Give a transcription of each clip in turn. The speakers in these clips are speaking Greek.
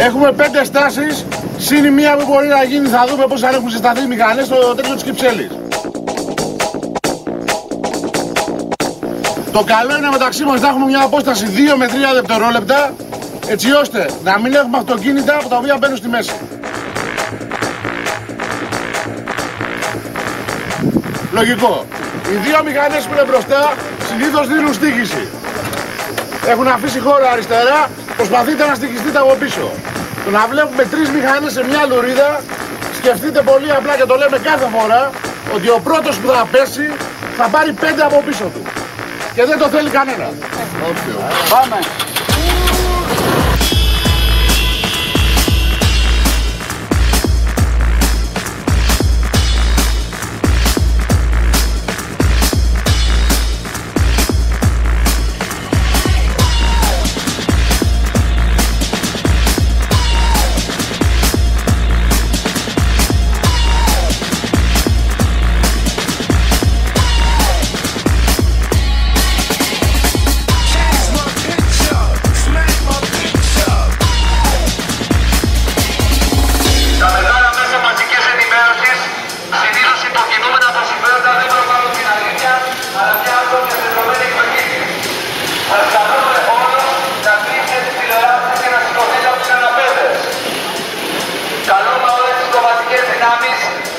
Έχουμε 5 στάσεις, συν η μία που μπορεί να γίνει, θα δούμε πώς αν έχουν συσταθεί οι μηχανές στο τέτοιο της Κυψέλης. Το καλό είναι μεταξύ μας να έχουμε μια απόσταση 2 με 3 δευτερόλεπτα, έτσι ώστε να μην έχουμε αυτοκίνητα από τα οποία μπαίνουν στη μέση. Λογικό. Οι δύο μηχανές που είναι μπροστά συνήθως δίνουν στοίχηση. Έχουν αφήσει χώρο αριστερά, προσπαθείτε να στοιχιστείτε από πίσω. Το να βλέπουμε 3 μηχανές σε μια λουρίδα, σκεφτείτε πολύ απλά και το λέμε κάθε φορά, ότι ο πρώτος που θα πέσει θα πάρει 5 από πίσω του. Και δεν το θέλει κανένα. Πάμε.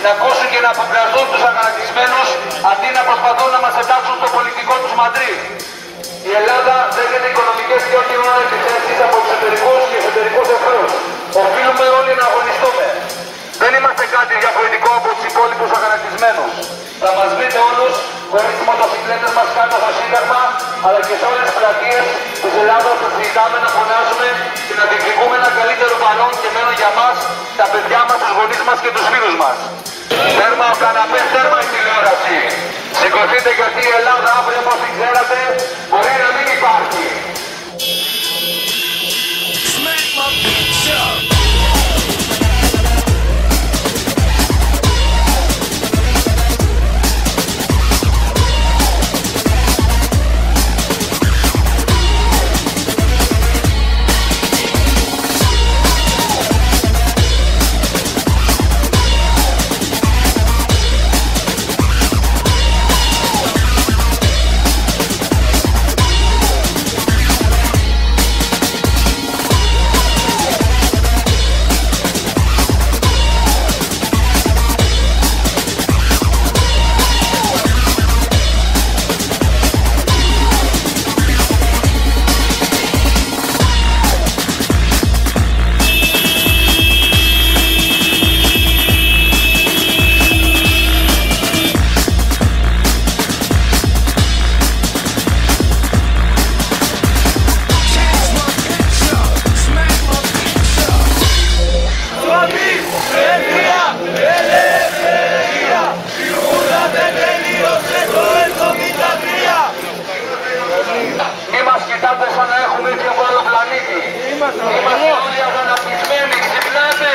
Να ακούσουν και να αποκραστούν τους αγανακτισμένους αντί να προσπαθούν να μας εντάξουν στο πολιτικό τους μαντρί. Η Ελλάδα δέχεται οικονομικές και όχι μόνο επιθέσεις από τους εταιρικούς και εσωτερικούς εχθρούς. Οφείλουμε όλοι να αγωνιστούμε. Δεν είμαστε κάτι διαφορετικό από τους υπόλοιπους αγανακτισμένους. Θα μας βρείτε όλους χωρίς τις μοτοσυκλέτες μας κάτω στο Σύνταγμα, αλλά και σε όλες τις πλατείες της Ελλάδας που ζητάμε να φωνάζουμε και να διεκδικούμε ένα καλύτερο παρόν και μέλλον για μας, τα παιδιά μας, τους γονείς μας και τους φίλους μας. Τέρμα ο καναπές, τέρμα η τηλεόραση. Σηκωθείτε γιατί η Ελλάδα αύριο, όπως την ξέρατε, μπορεί να μην υπάρχει. Είμαστε όλοι αγανακτισμένοι, ξυπνάτε!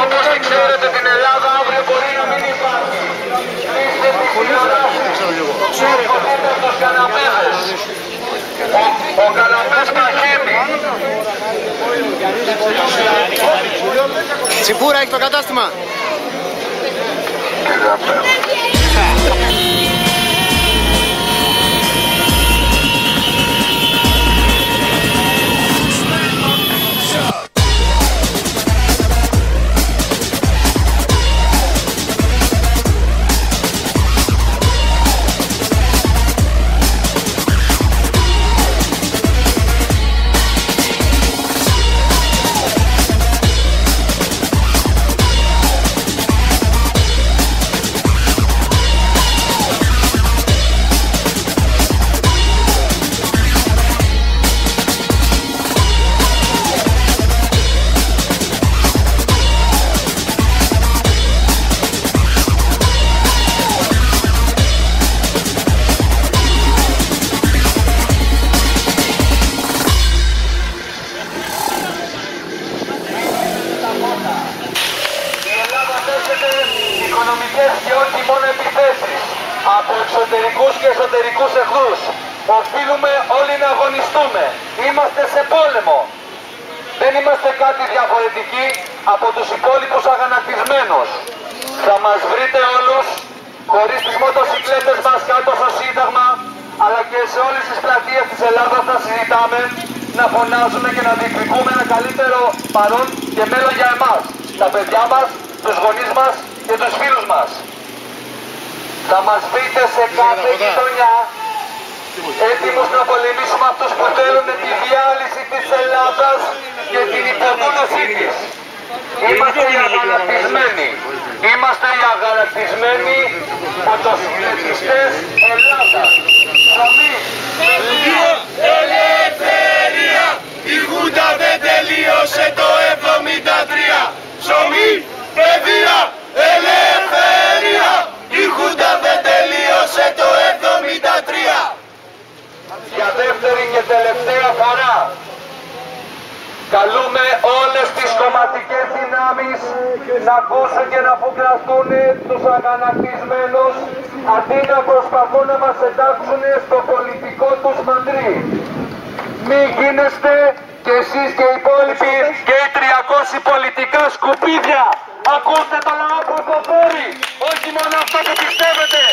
Όπως δεν ξέρετε την Ελλάδα αύριο μπορεί να μην υπάρχει. Κλείστε τις τηλεοράσεις, σηκωθείτε από τους καναπέδες. Ο καναπές παχαίνει. Τσιπούρα έχει το κατάστημα. εξωτερικούς και εσωτερικούς εχθρούς. Οφείλουμε όλοι να αγωνιστούμε. Είμαστε σε πόλεμο. Δεν είμαστε κάτι διαφορετικοί από τους υπόλοιπους αγανακτισμένους. Θα μας βρείτε όλους, χωρίς τις μοτοσυκλέτες μας κάτω στο Σύνταγμα, αλλά και σε όλες τις πλατείες της Ελλάδας θα συζητάμε, να φωνάζουμε και να διεκδικούμε ένα καλύτερο παρόν και μέλλον για εμάς, τα παιδιά μας, τους γονείς μας και τους φίλους μας. Θα μας βρείτε σε κάθε γειτονιά, έτοιμους να πολεμήσουμε αυτούς που θέλουν τη διάλυση της Ελλάδας και την υποδούλωσή της. Είμαστε οι αγανακτισμένοι. Είμαστε οι αγανακτισμένοι μοτοσυκλετιστές Ελλάδας. Ψωμί, παιδεία, ελευθερία. Η Χούντα δεν τελείωσε το 73. Ψωμί, παιδεία, ελευθερία. Η Χούντα δεν τελείωσε το 73. Για δεύτερη και τελευταία φορά καλούμε όλες τις κομματικές δυνάμεις να ακούσουν και να φουγκραστούν τους αγανακτισμένους, αντί να προσπαθούν να μας εντάξουν στο πολιτικό τους μαντρί. Μην γίνεστε κι εσείς και οι υπόλοιποι και οι 300 πολιτικά σκουπίδια. Ακούστε το λαό που υποφέρει, όχι μόνο αυτό που πιστεύετε.